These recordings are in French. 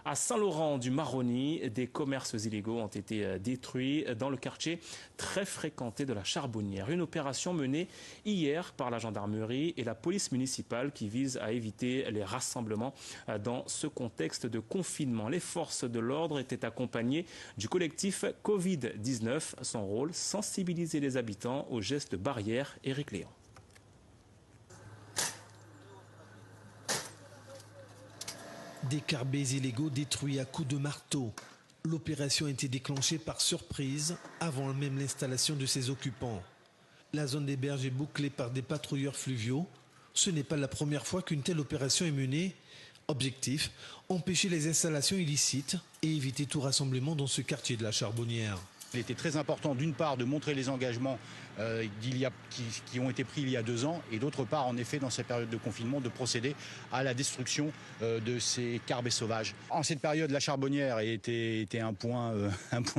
À Saint-Laurent-du-Maroni, des commerces illégaux ont été détruits dans le quartier très fréquenté de la Charbonnière. Une opération menée hier par la gendarmerie et la police municipale qui vise à éviter les rassemblements dans ce contexte de confinement. Les forces de l'ordre étaient accompagnées du collectif Covid-19. Son rôle, sensibiliser les habitants aux gestes barrières. Éric Léon. Des carbets illégaux détruits à coups de marteau. L'opération a été déclenchée par surprise avant même l'installation de ses occupants. La zone des berges est bouclée par des patrouilleurs fluviaux. Ce n'est pas la première fois qu'une telle opération est menée. Objectif, empêcher les installations illicites et éviter tout rassemblement dans ce quartier de la Charbonnière. Il était très important d'une part de montrer les engagements qui ont été pris il y a 2 ans et d'autre part en effet dans cette période de confinement de procéder à la destruction de ces carbets sauvages. En cette période la Charbonnière était un point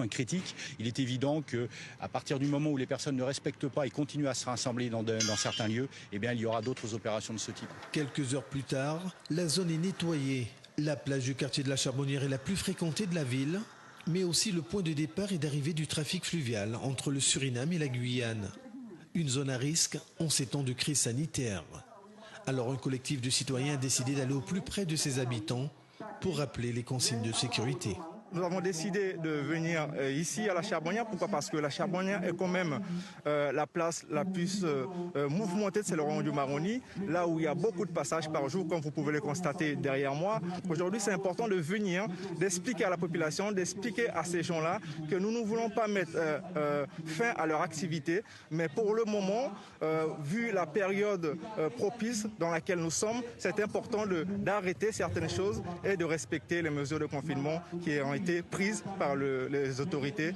critique. Il est évident qu'à partir du moment où les personnes ne respectent pas et continuent à se rassembler dans certains lieux, eh bien, il y aura d'autres opérations de ce type. Quelques heures plus tard, la zone est nettoyée. La plage du quartier de la Charbonnière est la plus fréquentée de la ville, mais aussi le point de départ et d'arrivée du trafic fluvial entre le Suriname et la Guyane. Une zone à risque en ces temps de crise sanitaire. Alors un collectif de citoyens a décidé d'aller au plus près de ses habitants pour rappeler les consignes de sécurité. Nous avons décidé de venir ici à la Charbonnière. Pourquoi? Parce que la Charbonnière est quand même la place la plus mouvementée de Saint-Laurent-du-Maroni, là où il y a beaucoup de passages par jour, comme vous pouvez le constater derrière moi. Aujourd'hui, c'est important de venir, d'expliquer à la population, d'expliquer à ces gens-là que nous ne voulons pas mettre fin à leur activité, mais pour le moment, vu la période propice dans laquelle nous sommes, c'est important d'arrêter certaines choses et de respecter les mesures de confinement qui ont été prises par les autorités,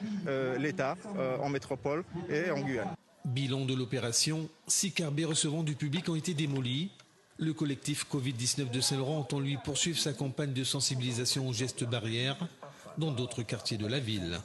l'État en métropole et en Guyane. Bilan de l'opération, 6 carbets recevant du public ont été démolis. Le collectif Covid-19 de Saint-Laurent entend lui poursuivre sa campagne de sensibilisation aux gestes barrières dans d'autres quartiers de la ville.